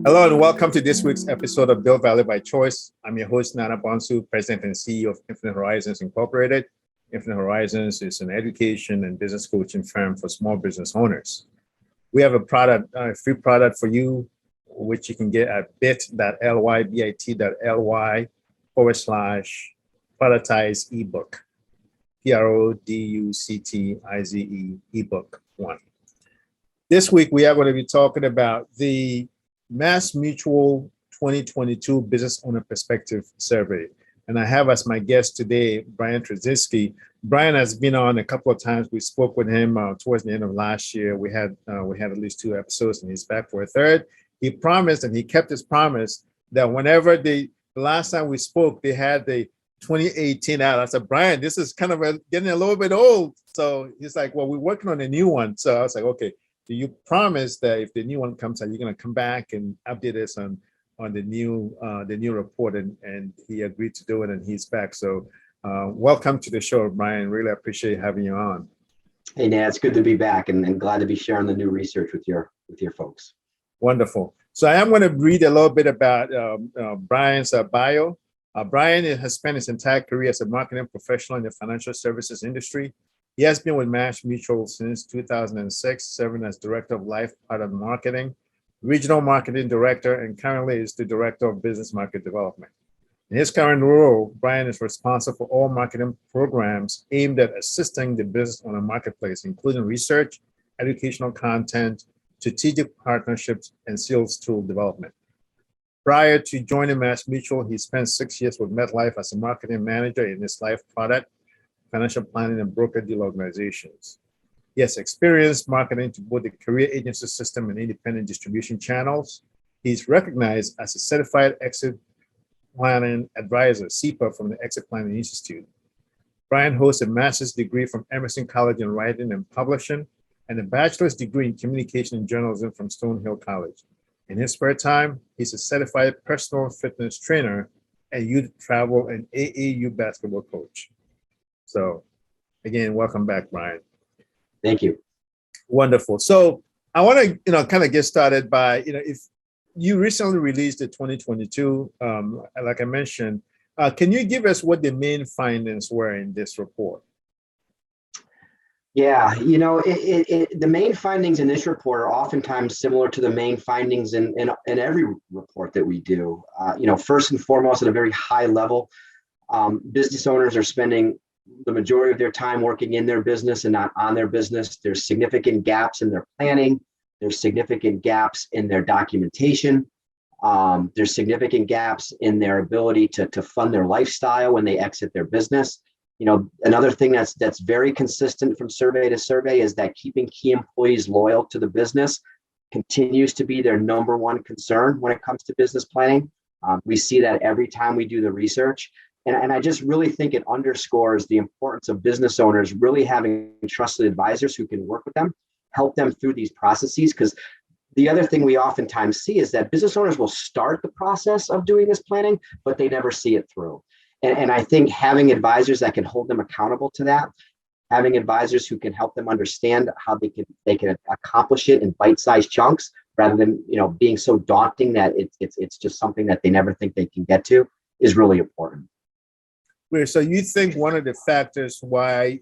Hello and welcome to this week's episode of Build Value by Choice. I'm your host, Nana Bonsu, President and CEO of Infinite Horizons Incorporated. Infinite Horizons is an education and business coaching firm for small business owners. We have a free product for you, which you can get at bit.ly/productize ebook, PRODUCTIZE ebook 1. This week, we are going to be talking about the MassMutual 2022 Business Owner Perspective Survey. And I have as my guest today, Brian Trzcinski. Brian has been on a couple of times. We spoke with him towards the end of last year. We had at least 2 episodes, and he's back for a third. He promised, and he kept his promise, that whenever the last time we spoke, they had the 2018 out. I said, Brian, this is kind of getting a little bit old. So he's like, well, we're working on a new one. So I was like, okay. Do you promise that if the new one comes out, you're going to come back and update us on the new report? And he agreed to do it, and he's back. So welcome to the show, Brian. Really appreciate having you on. Hey, Nat, it's good to be back and glad to be sharing the new research with your folks. Wonderful. So I am going to read a little bit about Brian's bio. Brian has spent his entire career as a marketing professional in the financial services industry. He has been with MassMutual since 2006, serving as Director of Life Product Marketing, Regional Marketing Director, and currently is the Director of Business Market Development. In his current role, Brian is responsible for all marketing programs aimed at assisting the business owner marketplace, including research, educational content, strategic partnerships, and sales tool development. Prior to joining MassMutual, he spent 6 years with MetLife as a marketing manager in its life product, financial planning, and broker-dealer organizations. He has experience marketing to both the career agency system and independent distribution channels. He's recognized as a certified exit planning advisor, CPA, from the Exit Planning Institute. Brian holds a master's degree from Emerson College in Writing and Publishing and a bachelor's degree in Communication and Journalism from Stonehill College. In his spare time, he's a certified personal fitness trainer and youth travel and AAU basketball coach. So again, welcome back, Brian. Thank you. Wonderful. So I want to, kind of get started by, if you recently released the 2022, like I mentioned, can you give us what the main findings were in this report? Yeah, the main findings in this report are oftentimes similar to the main findings in every report that we do. First and foremost, at a very high level, business owners are spending the majority of their time working in their business and not on their business. There's significant gaps in their planning. There's significant gaps in their documentation. There's significant gaps in their ability to fund their lifestyle when they exit their business. Another thing that's very consistent from survey to survey is that keeping key employees loyal to the business continues to be their number one concern when it comes to business planning. We see that every time we do the research. And I just really think it underscores the importance of business owners really having trusted advisors who can work with them, help them through these processes. Because the other thing we oftentimes see is that business owners will start the process of doing this planning, but they never see it through. And I think having advisors that can hold them accountable to that, having advisors who can help them understand how they can accomplish it in bite-sized chunks rather than being so daunting that it's just something that they never think they can get to, is really important. So you think one of the factors why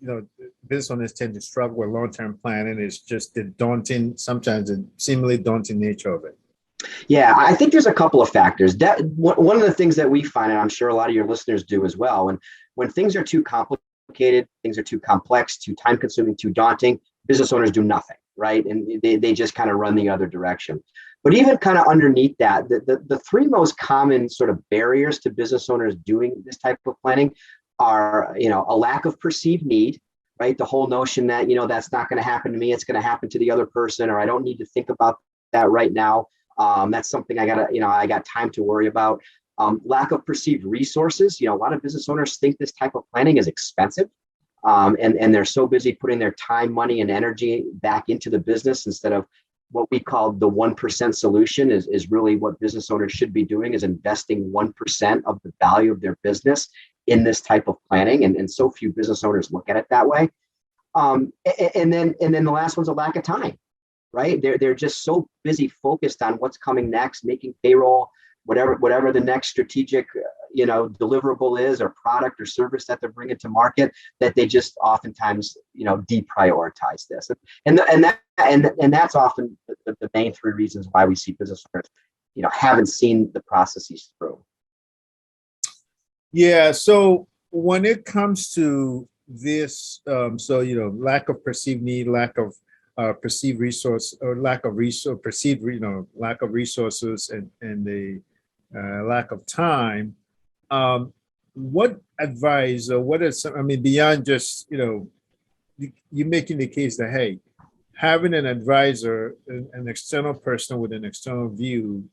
business owners tend to struggle with long-term planning is just the sometimes the seemingly daunting nature of it? Yeah, I think there's a couple of factors. That one of the things that we find, and I'm sure a lot of your listeners do as well, when things are too complicated, things are too complex, too time-consuming, too daunting, business owners do nothing, right? And they just kind of run the other direction. But even kind of underneath that, the 3 most common sort of barriers to business owners doing this type of planning are, a lack of perceived need, right? The whole notion that, that's not going to happen to me, it's going to happen to the other person, or I don't need to think about that right now. That's something I got time to worry about. Lack of perceived resources. A lot of business owners think this type of planning is expensive. And they're so busy putting their time, money, and energy back into the business instead of what we call the 1% solution is really what business owners should be doing, is investing 1% of the value of their business in this type of planning. And so few business owners look at it that way. And then the last one's a lack of time. right? They're just so busy focused on what's coming next, making payroll, whatever the next strategic deliverable is, or product or service that they're bringing to market, that they just oftentimes deprioritize this. And that's often the main three reasons why we see business owners haven't seen the processes through. Yeah. So when it comes to this, lack of perceived need, lack of perceived resource, or lack of resource, perceived, lack of resources, and the lack of time. What advice, or what is some, beyond just, you making the case that, hey, having an advisor, an external person with an external view,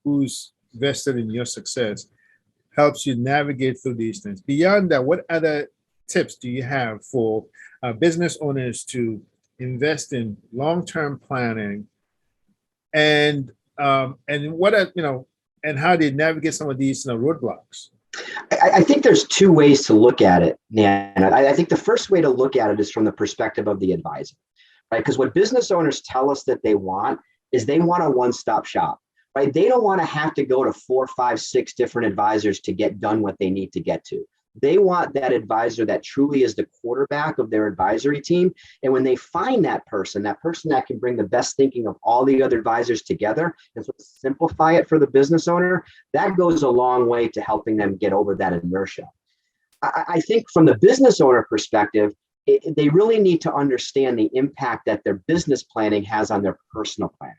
who's vested in your success, helps you navigate through these things. Beyond that, what other tips do you have for business owners to invest in long-term planning, and what are, and how they navigate some of these roadblocks? I think there's two ways to look at it, Nan. I think the first way to look at it is from the perspective of the advisor, right? Because what business owners tell us that they want is they want a one-stop shop, right? They don't want to have to go to 4, 5, 6 different advisors to get done what they need to get to. They want that advisor that truly is the quarterback of their advisory team. And when they find that person that can bring the best thinking of all the other advisors together and sort of simplify it for the business owner, that goes a long way to helping them get over that inertia. I think from the business owner perspective, they really need to understand the impact that their business planning has on their personal planning.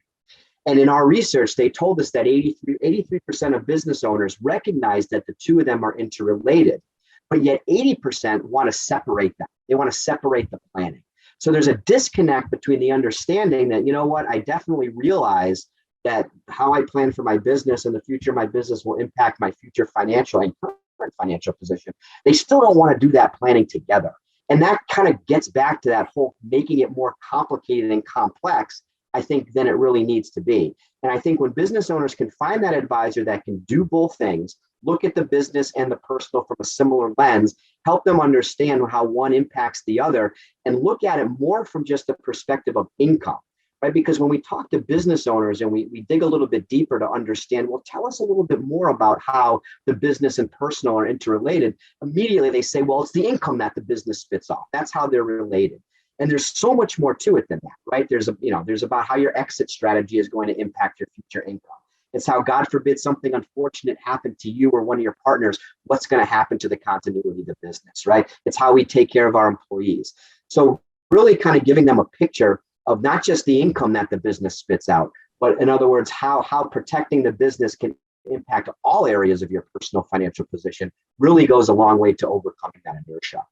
And in our research, they told us that 83% of business owners recognize that the two of them are interrelated, but yet 80% want to separate them. They want to separate the planning. So there's a disconnect between the understanding that, I definitely realize that how I plan for my business and the future of my business will impact my future financial and current financial position. They still don't want to do that planning together. And that kind of gets back to that whole making it more complicated and complex, I think, than it really needs to be. And I think when business owners can find that advisor that can do both things, look at the business and the personal from a similar lens, help them understand how one impacts the other, and look at it more from just the perspective of income, right? Because when we talk to business owners and we dig a little bit deeper to understand, well, tell us a little bit more about how the business and personal are interrelated. Immediately they say, well, it's the income that the business spits off. That's how they're related. And there's so much more to it than that, right? There's about how your exit strategy is going to impact your future income. It's how, God forbid, something unfortunate happened to you or one of your partners, what's going to happen to the continuity of the business, right? It's how we take care of our employees. So really kind of giving them a picture of not just the income that the business spits out, but in other words, how protecting the business can impact all areas of your personal financial position really goes a long way to overcoming that inertia.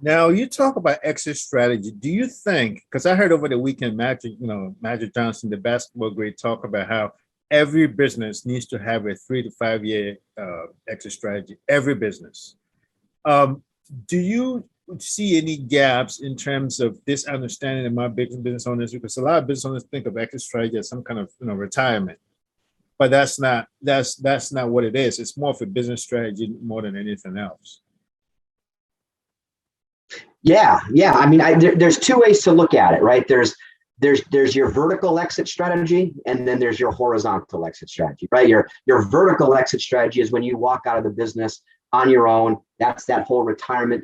Now, you talk about exit strategy. Do you think, because I heard over the weekend, Magic Johnson, the basketball great, talk about how every business needs to have a 3 to 5 year exit strategy, every business. Do you see any gaps in terms of this understanding among business owners? Because a lot of business owners think of exit strategy as some kind of retirement, but that's not what it is. It's more of a business strategy more than anything else. Yeah. There's two ways to look at it, right? There's your vertical exit strategy, and then there's your horizontal exit strategy, right? Your vertical exit strategy is when you walk out of the business on your own. That's that whole retirement,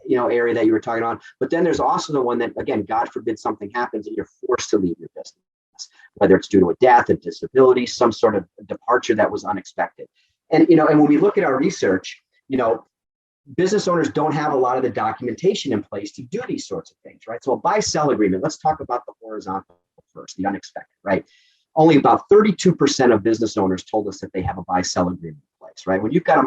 area that you were talking on. But then there's also the one that, again, God forbid something happens and you're forced to leave your business, whether it's due to a death, a disability, some sort of departure that was unexpected. And when we look at our research, business owners don't have a lot of the documentation in place to do these sorts of things, right? So a buy-sell agreement, let's talk about the horizontal first, the unexpected, right? Only about 32% of business owners told us that they have a buy-sell agreement in place, right? When you've got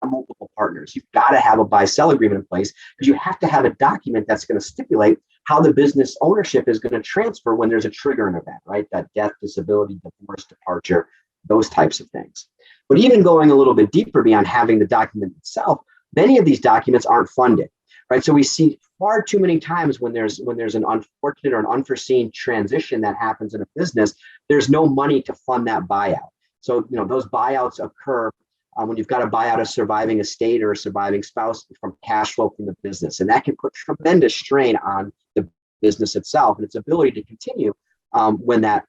multiple partners, you've got to have a buy-sell agreement in place, because you have to have a document that's going to stipulate how the business ownership is going to transfer when there's a triggering event, right? That death, disability, divorce, departure, those types of things. But even going a little bit deeper beyond having the document itself, many of these documents aren't funded, right? So we see far too many times when there's an unfortunate or an unforeseen transition that happens in a business, there's no money to fund that buyout. So those buyouts occur when you've got to buy out a surviving estate or a surviving spouse from cash flow from the business. And that can put tremendous strain on the business itself and its ability to continue when that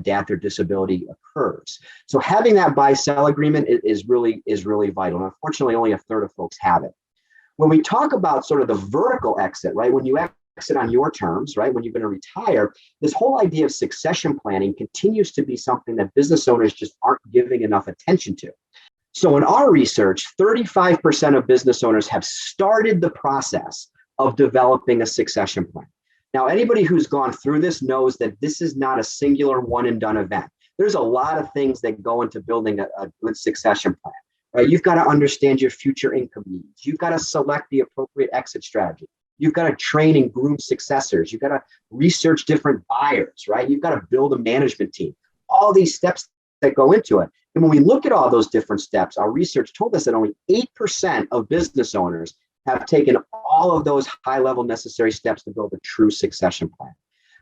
death or disability occurs. So having that buy-sell agreement is really vital. And unfortunately, only a third of folks have it. When we talk about sort of the vertical exit, right, when you exit on your terms, right, when you're going to retire, this whole idea of succession planning continues to be something that business owners just aren't giving enough attention to. So in our research, 35% of business owners have started the process of developing a succession plan. Now, anybody who's gone through this knows that this is not a singular one and done event. There's a lot of things that go into building a good succession plan, right? You've got to understand your future income needs. You've got to select the appropriate exit strategy. You've got to train and groom successors. You've got to research different buyers, right? You've got to build a management team. All these steps that go into it. And when we look at all those different steps, our research told us that only 8% of business owners have taken all of those high-level necessary steps to build a true succession plan.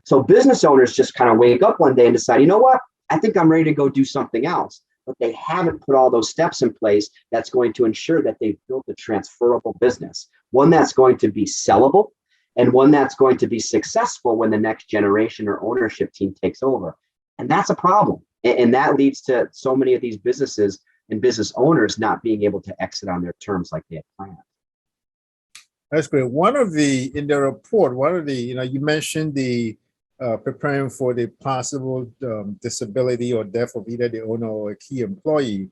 So business owners just kind of wake up one day and decide, you know what, I think I'm ready to go do something else. But they haven't put all those steps in place that's going to ensure that they've built a transferable business, one that's going to be sellable and one that's going to be successful when the next generation or ownership team takes over. And that's a problem. And that leads to so many of these businesses and business owners not being able to exit on their terms like they had planned. That's great. In the report, you mentioned the preparing for the possible disability or death of either the owner or a key employee.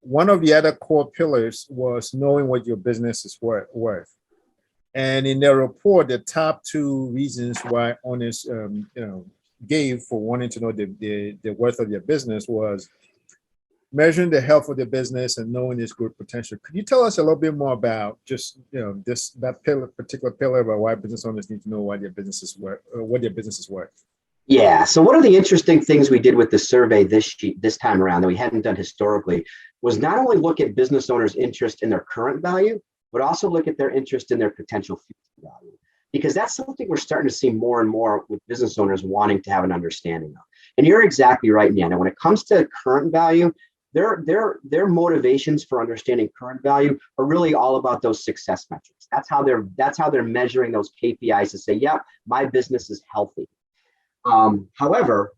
One of the other core pillars was knowing what your business is worth. And in their report, the top two reasons why owners, gave for wanting to know the worth of their business was measuring the health of the business and knowing its growth potential. Could you tell us a little bit more about just particular pillar about why business owners need to know what their business is worth, or what their business is worth? Yeah. So one of the interesting things we did with the survey this time around that we hadn't done historically was not only look at business owners' interest in their current value, but also look at their interest in their potential future value. Because that's something we're starting to see more and more with business owners wanting to have an understanding of. And you're exactly right, Nana. When it comes to current value, their motivations for understanding current value are really all about those success metrics. That's how they're measuring those KPIs to say, yeah, my business is healthy. However,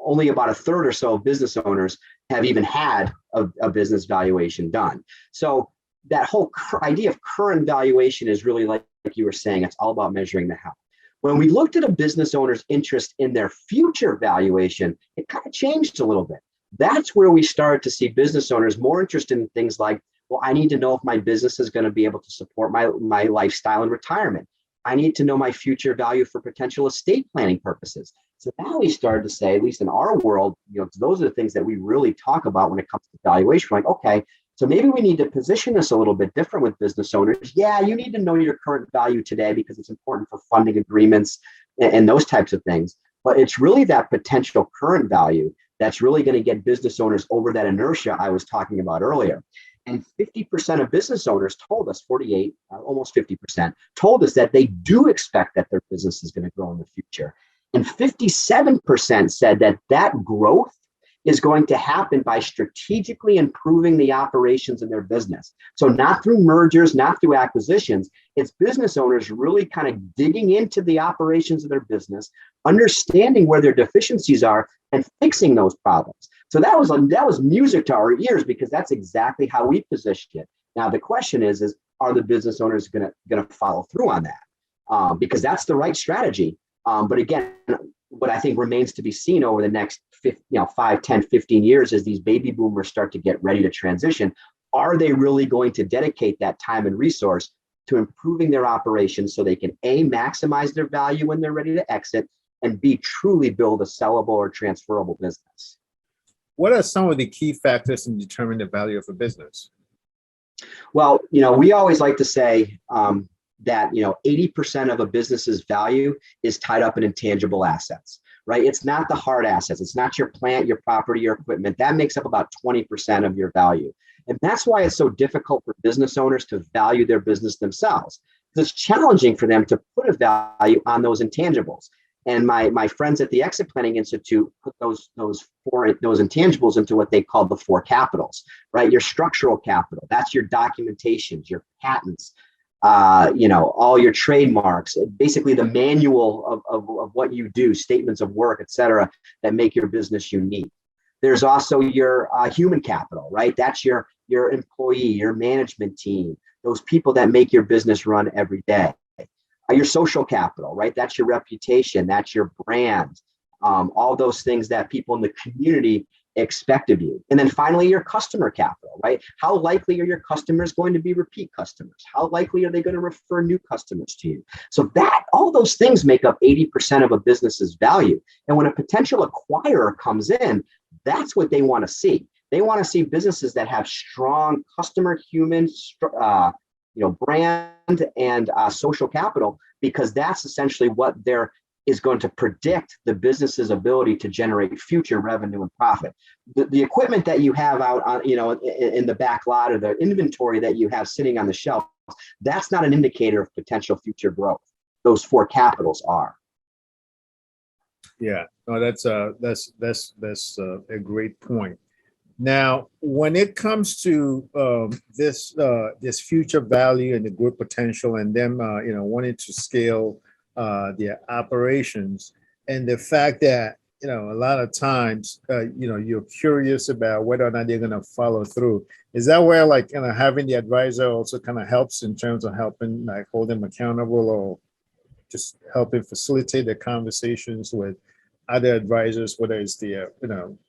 only about a third or so of business owners have even had a business valuation done. So that whole idea of current valuation is really like you were saying, it's all about measuring the health. When we looked at a business owner's interest in their future valuation, it kind of changed a little bit. That's where we started to see business owners more interested in things like, well, I need to know if my business is going to be able to support my lifestyle in retirement. I need to know my future value for potential estate planning purposes. So now we started to say, at least in our world, those are the things that we really talk about when it comes to valuation. We're like, okay, so maybe we need to position this a little bit different with business owners. Yeah, you need to know your current value today because it's important for funding agreements and those types of things. But it's really that potential current value that's really going to get business owners over that inertia I was talking about earlier. And 50% of business owners told us, 48, almost 50%, told us that they do expect that their business is going to grow in the future. And 57% said that growth is going to happen by strategically improving the operations in their business. So not through mergers, not through acquisitions, it's business owners really kind of digging into the operations of their business, understanding where their deficiencies are and fixing those problems. So that was music to our ears because that's exactly how we positioned it. Now the question is are the business owners going to follow through on that? Because that's the right strategy. But again, what I think remains to be seen over the next 5, 10, 15 years as these baby boomers start to get ready to transition, are they really going to dedicate that time and resource to improving their operations so they can A, maximize their value when they're ready to exit, and B, truly build a sellable or transferable business? What are some of the key factors in determining the value of a business? Well, we always like to say that 80% of a business's value is tied up in intangible assets, right? It's not the hard assets. It's not your plant, your property, your equipment. That makes up about 20% of your value. And that's why it's so difficult for business owners to value their business themselves, because it's challenging for them to put a value on those intangibles. And my friends at the Exit Planning Institute put those intangibles into what they call the four capitals, right? Your structural capital, that's your documentations, your patents, all your trademarks, basically the manual of what you do, statements of work, et cetera, that make your business unique. There's also your human capital, right? That's your employee, your management team, those people that make your business run every day. Your social capital, right? That's your reputation, that's your brand, all those things that people in the community expect of you. And then finally, your customer capital, right? How likely are your customers going to be repeat customers? How likely are they going to refer new customers to you? So that all those things make up 80% of a business's value. And when a potential acquirer comes in, that's what they want to see. They want to see businesses that have strong customer, human, brand and social capital, because that's essentially what there is going to predict the business's ability to generate future revenue and profit. The equipment that you have out on, in the back lot, or the inventory that you have sitting on the shelf, that's not an indicator of potential future growth. Those four capitals are. Yeah, no, that's a great point. Now, when it comes to this future value and the growth potential, and them, wanting to scale their operations, and the fact that a lot of times, you're curious about whether or not they're going to follow through. Is that where, like, having the advisor also kind of helps in terms of helping, like, hold them accountable, or just helping facilitate the conversations with other advisors, whether it's the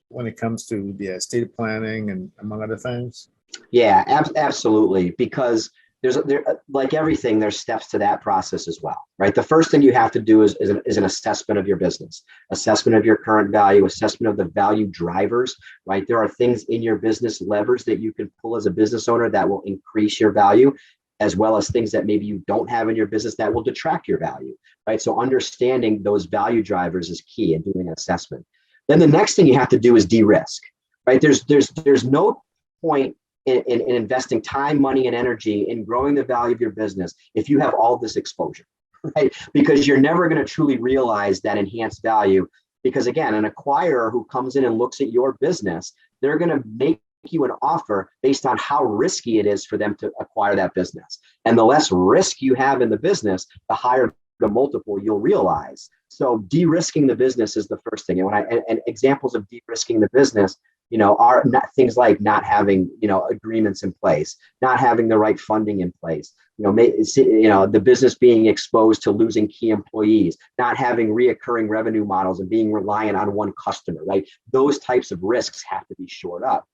when it comes to the estate planning and among other things? Yeah, absolutely. Because there, like everything, there's steps to that process as well, right? The first thing you have to do is an assessment of your business, assessment of your current value, assessment of the value drivers, right? There are things in your business, levers that you can pull as a business owner that will increase your value, as well as things that maybe you don't have in your business that will detract your value, right? So understanding those value drivers is key in doing an assessment. Then the next thing you have to do is de-risk, right? There's no point in investing time, money, and energy in growing the value of your business if you have all this exposure, right? Because you're never going to truly realize that enhanced value. Because again, an acquirer who comes in and looks at your business, they're going to make you an offer based on how risky it is for them to acquire that business. And the less risk you have in the business, the higher the multiple you'll realize. So de-risking the business is the first thing. And examples of de-risking the business, are not things like not having, agreements in place, not having the right funding in place, the business being exposed to losing key employees, not having reoccurring revenue models and being reliant on one customer, right? Those types of risks have to be shored up.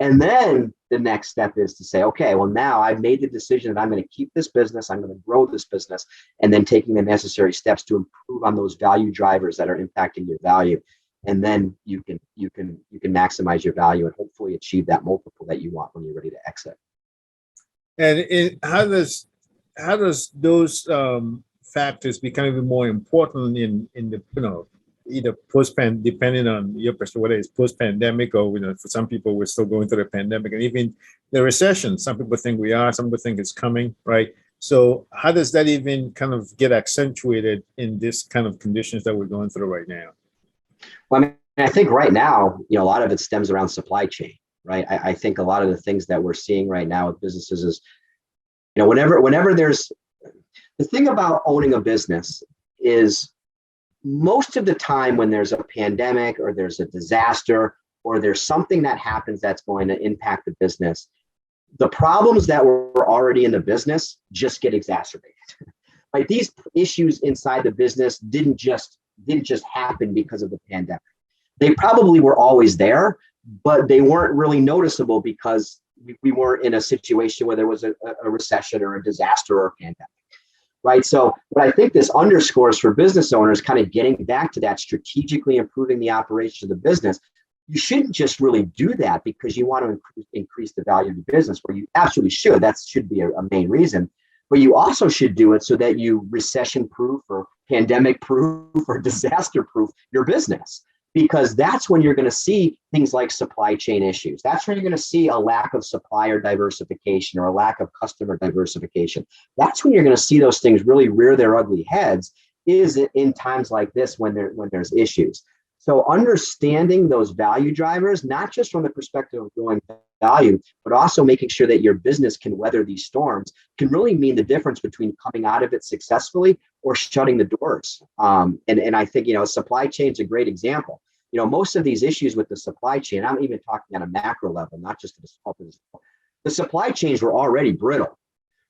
And then the next step is to say, okay, well, now I've made the decision that I'm going to keep this business, I'm going to grow this business, and then taking the necessary steps to improve on those value drivers that are impacting your value. And then you can maximize your value and hopefully achieve that multiple that you want when you're ready to exit. And how does those factors become even more important in the either depending on your perspective, whether it's post-pandemic or for some people we're still going through the pandemic, and even the recession. Some people think we are, some people think it's coming, right? So how does that even kind of get accentuated in this kind of conditions that we're going through right now? Well, I think right now, a lot of it stems around supply chain, right? I think a lot of the things that we're seeing right now with businesses is, whenever there's, the thing about owning a business is most of the time when there's a pandemic or there's a disaster or there's something that happens that's going to impact the business, the problems that were already in the business just get exacerbated. Right? These issues inside the business didn't just happen because of the pandemic. They probably were always there, but they weren't really noticeable because we weren't in a situation where there was a recession or a disaster or a pandemic. Right. So what I think this underscores for business owners, kind of getting back to that, strategically improving the operation of the business, you shouldn't just really do that because you want to increase the value of the business, where you absolutely should. That should be a main reason. But you also should do it so that you recession-proof or pandemic-proof or disaster-proof your business. Because that's when you're going to see things like supply chain issues. That's when you're going to see a lack of supplier diversification or a lack of customer diversification. That's when you're going to see those things really rear their ugly heads. is in times like this when there's issues. So understanding those value drivers, not just from the perspective of growing value, but also making sure that your business can weather these storms, can really mean the difference between coming out of it successfully or shutting the doors. And I think, supply chain is a great example. Most of these issues with the supply chain, I'm even talking on a macro level, not just at a small business level, the supply chains were already brittle,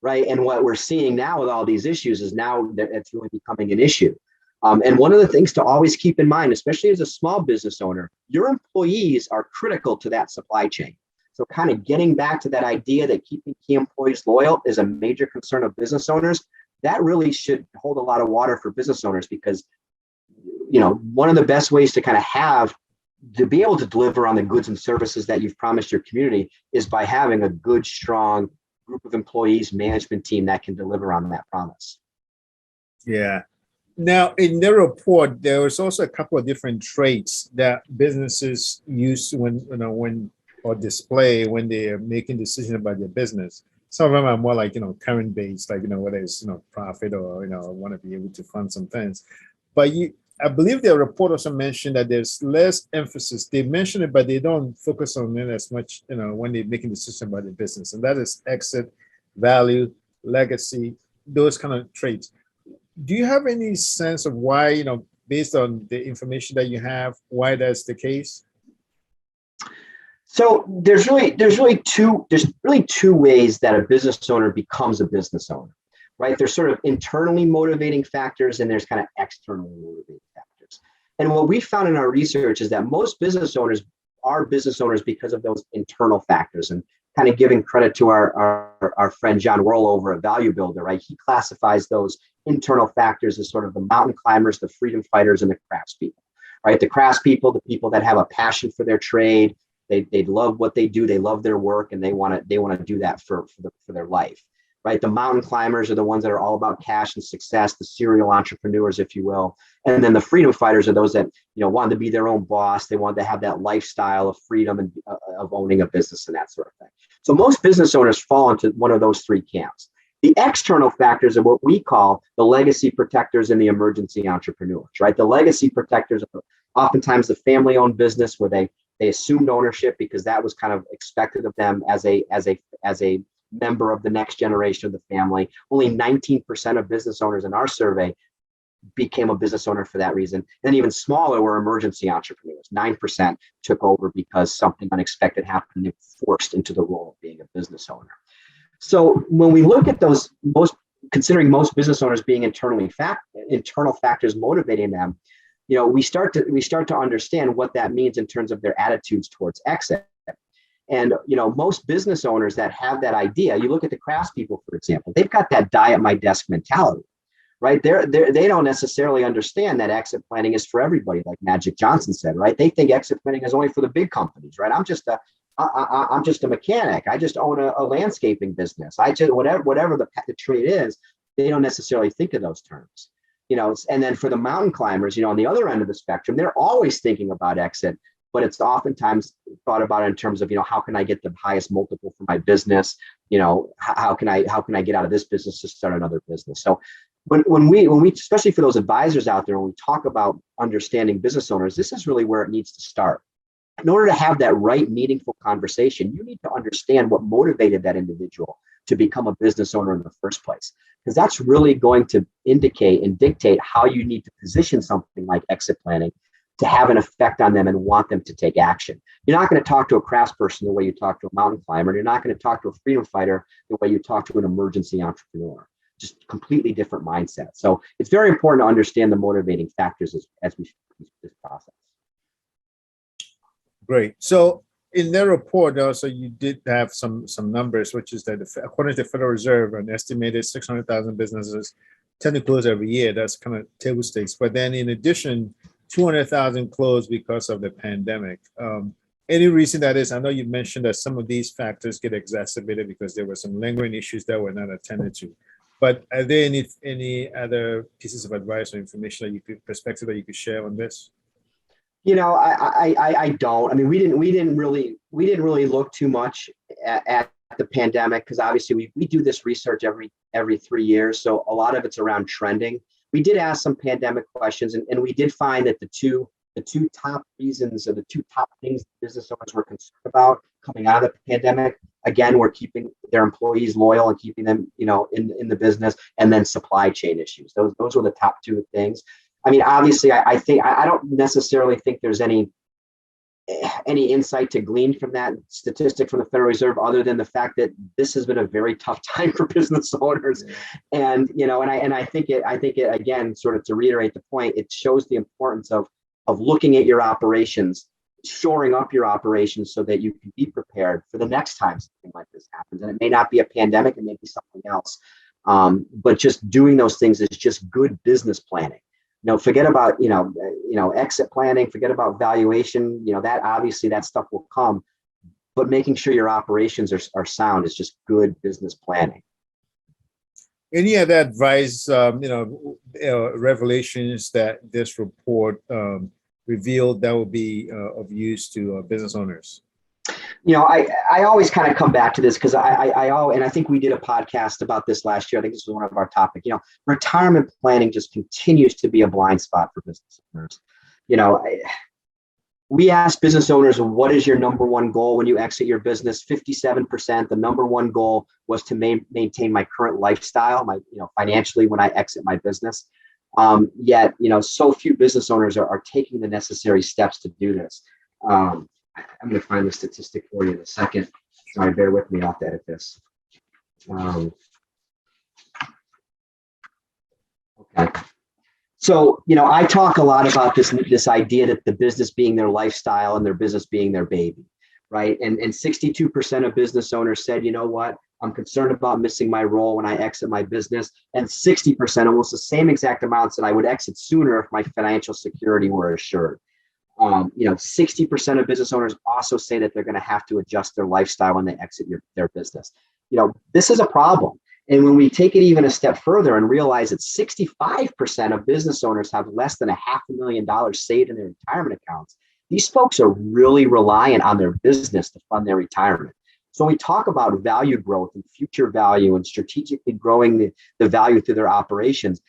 right? And what we're seeing now with all these issues is now that it's really becoming an issue. And one of the things to always keep in mind, especially as a small business owner, your employees are critical to that supply chain. So kind of getting back to that idea that keeping key employees loyal is a major concern of business owners. That really should hold a lot of water for business owners, because one of the best ways to be able to deliver on the goods and services that you've promised your community is by having a good, strong group of employees, management team that can deliver on that promise. Yeah. Now, in the report, there was also a couple of different traits that businesses use when or display when they are making decisions about their business. Some of them are more like, current based, like, whether it's, profit or, want to be able to fund some things. But I believe their report also mentioned that there's less emphasis. They mention it, but they don't focus on it as much, when they're making decisions about the business. And that is exit, value, legacy, those kind of traits. Do you have any sense of why, based on the information that you have, why that's the case? So there's really two ways that a business owner becomes a business owner, right? There's sort of internally motivating factors, and there's kind of externally motivating factors. And what we found in our research is that most business owners are business owners because of those internal factors. And kind of giving credit to our friend John Whirl over at Value Builder, right? He classifies those internal factors as sort of the mountain climbers, the freedom fighters, and the craftspeople, right? The craftspeople, the people that have a passion for their trade, they love what they do, they love their work, and they want to do that for their life, right? The mountain climbers are the ones that are all about cash and success, the serial entrepreneurs, if you will. And then the freedom fighters are those that, want to be their own boss. They want to have that lifestyle of freedom and of owning a business and that sort of thing. So most business owners fall into one of those three camps. The external factors are what we call the legacy protectors and the emergency entrepreneurs, right? The legacy protectors are oftentimes the family-owned business where they assumed ownership because that was kind of expected of them as a member of the next generation of the family. Only 19% of business owners in our survey became a business owner for that reason. And even smaller were emergency entrepreneurs. 9% took over because something unexpected happened and they were forced into the role of being a business owner. So when we look at those, considering most business owners being internal factors motivating them, we start to understand what that means in terms of their attitudes towards exit. And most business owners that have that idea, you look at the craftspeople, for example, they've got that die at my desk mentality, right? They don't necessarily understand that exit planning is for everybody, like Magic Johnson said, right? They think exit planning is only for the big companies, right? I'm just a mechanic. I just own a landscaping business. Whatever the trade is, they don't necessarily think of those terms. And then for the mountain climbers, on the other end of the spectrum, they're always thinking about exit, but it's oftentimes thought about in terms of, how can I get the highest multiple for my business? How can I get out of this business to start another business? So when we, especially for those advisors out there, when we talk about understanding business owners, this is really where it needs to start. In order to have that right, meaningful conversation, you need to understand what motivated that individual to become a business owner in the first place, because that's really going to indicate and dictate how you need to position something like exit planning to have an effect on them and want them to take action. You're not going to talk to a craftsperson the way you talk to a mountain climber. You're not going to talk to a freedom fighter the way you talk to an emergency entrepreneur. Just completely different mindset. So it's very important to understand the motivating factors as we this process. Great. So in their report, also, you did have some numbers, which is that according to the Federal Reserve, an estimated 600,000 businesses tend to close every year. That's kind of table stakes. But then in addition, 200,000 closed because of the pandemic. Any reason that is? I know you mentioned that some of these factors get exacerbated because there were some lingering issues that were not attended to. But are there any other pieces of advice or information perspective that you could share on this? I don't. I mean, we didn't really look too much at the pandemic because obviously we do this research every 3 years. So a lot of it's around trending. we did ask some pandemic questions, and we did find that the two top reasons, or the two top things business owners were concerned about coming out of the pandemic, again, were keeping their employees loyal and keeping them, in the business, and then supply chain issues. Those were the top two things. I mean, obviously, I think I don't necessarily think there's any insight to glean from that statistic from the Federal Reserve, other than the fact that this has been a very tough time for business owners. And, I think it again, sort of to reiterate the point, it shows the importance of looking at your operations, shoring up your operations so that you can be prepared for the next time something like this happens. And it may not be a pandemic, it may be something else. But just doing those things is just good business planning. Forget about, exit planning, forget about valuation, that obviously that stuff will come, but making sure your operations are sound is just good business planning. Any other advice, revelations that this report revealed that will be of use to business owners? I always kind of come back to this because I think we did a podcast about this last year. I think this was one of our topics. Retirement planning just continues to be a blind spot for business owners. We ask business owners, what is your number one goal when you exit your business? 57%, the number one goal was to maintain my current lifestyle, financially when I exit my business. Yet, so few business owners are taking the necessary steps to do this. I'm going to find the statistic for you in a second. Sorry, bear with me. I'll have to edit this. Okay. So, I talk a lot about this idea that the business being their lifestyle and their business being their baby, right? And 62% of business owners said, you know what, I'm concerned about missing my role when I exit my business. And 60%, almost the same exact amounts, that I would exit sooner if my financial security were assured. 60% of business owners also say that they're going to have to adjust their lifestyle when they exit their business. This is a problem. And when we take it even a step further and realize that 65% of business owners have less than $500,000 saved in their retirement accounts, these folks are really reliant on their business to fund their retirement. So when we talk about value growth and future value and strategically growing the value through their operations,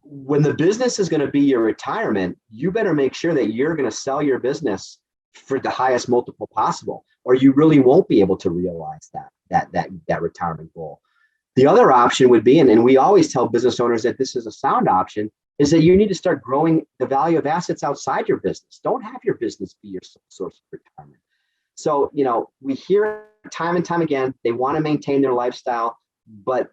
when the business is going to be your retirement, you better make sure that you're going to sell your business for the highest multiple possible, or you really won't be able to realize that retirement goal. The other option would be, and we always tell business owners that this is a sound option, is that you need to start growing the value of assets outside your business. Don't have your business be your source of retirement. So, we hear time and time again, they want to maintain their lifestyle, but,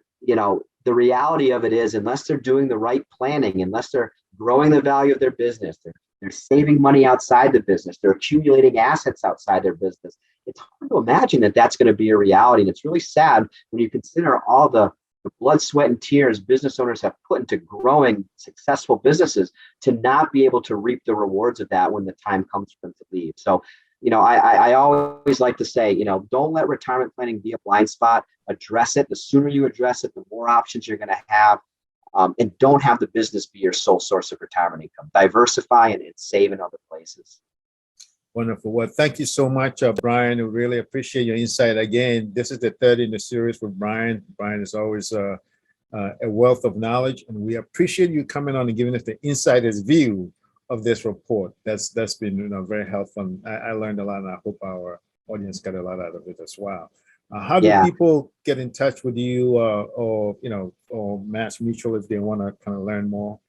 the reality of it is, unless they're doing the right planning, unless they're growing the value of their business, they're saving money outside the business, they're accumulating assets outside their business, it's hard to imagine that that's going to be a reality. And it's really sad when you consider all the blood, sweat, and tears business owners have put into growing successful businesses to not be able to reap the rewards of that when the time comes for them to leave. So, I always like to say, don't let retirement planning be a blind spot. Address it. The sooner you address it, the more options you're going to have. And don't have the business be your sole source of retirement income. Diversify and save in other places. Wonderful. Well, thank you so much, Brian. We really appreciate your insight. Again, this is the third in the series with Brian. Brian is always a wealth of knowledge, and we appreciate you coming on and giving us the insider's view of this report. That's been very helpful. I learned a lot, and I hope our audience got a lot out of it as well. How do people get in touch with you, or MassMutual if they want to kind of learn more?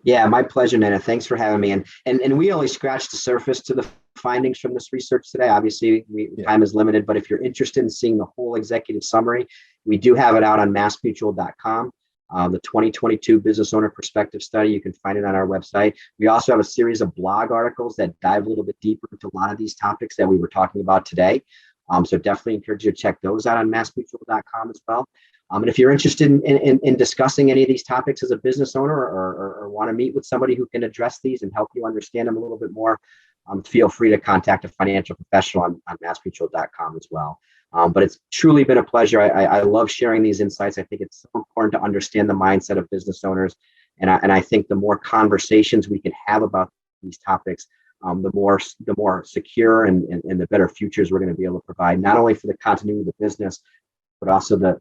Yeah, my pleasure, Nana. Thanks for having me. And we only scratched the surface to the findings from this research today. Obviously, time is limited, but if you're interested in seeing the whole executive summary, we do have it out on MassMutual.com. The 2022 Business Owner Perspective Study, you can find it on our website. We also have a series of blog articles that dive a little bit deeper into a lot of these topics that we were talking about today. So definitely encourage you to check those out on MassMutual.com as well. And if you're interested in discussing any of these topics as a business owner, or want to meet with somebody who can address these and help you understand them a little bit more, feel free to contact a financial professional on MassMutual.com as well. But it's truly been a pleasure. I love sharing these insights. I think it's so important to understand the mindset of business owners. And I think the more conversations we can have about these topics, the more secure and the better futures we're going to be able to provide, not only for the continuity of the business, but also the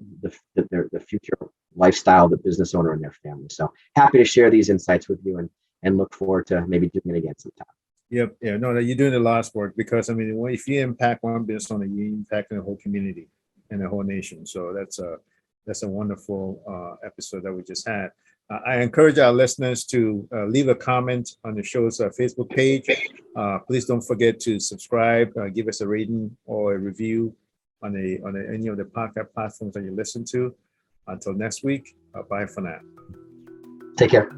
future lifestyle of the business owner and their family. So happy to share these insights with you and look forward to maybe doing it again sometime. Yep. Yeah. No, you're doing the Lord's work, because I mean, if you impact one business owner, you impact the whole community and the whole nation. So that's a wonderful episode that we just had. I encourage our listeners to leave a comment on the show's Facebook page. Please don't forget to subscribe, give us a rating or a review on any of the podcast platforms that you listen to. Until next week, bye for now. Take care.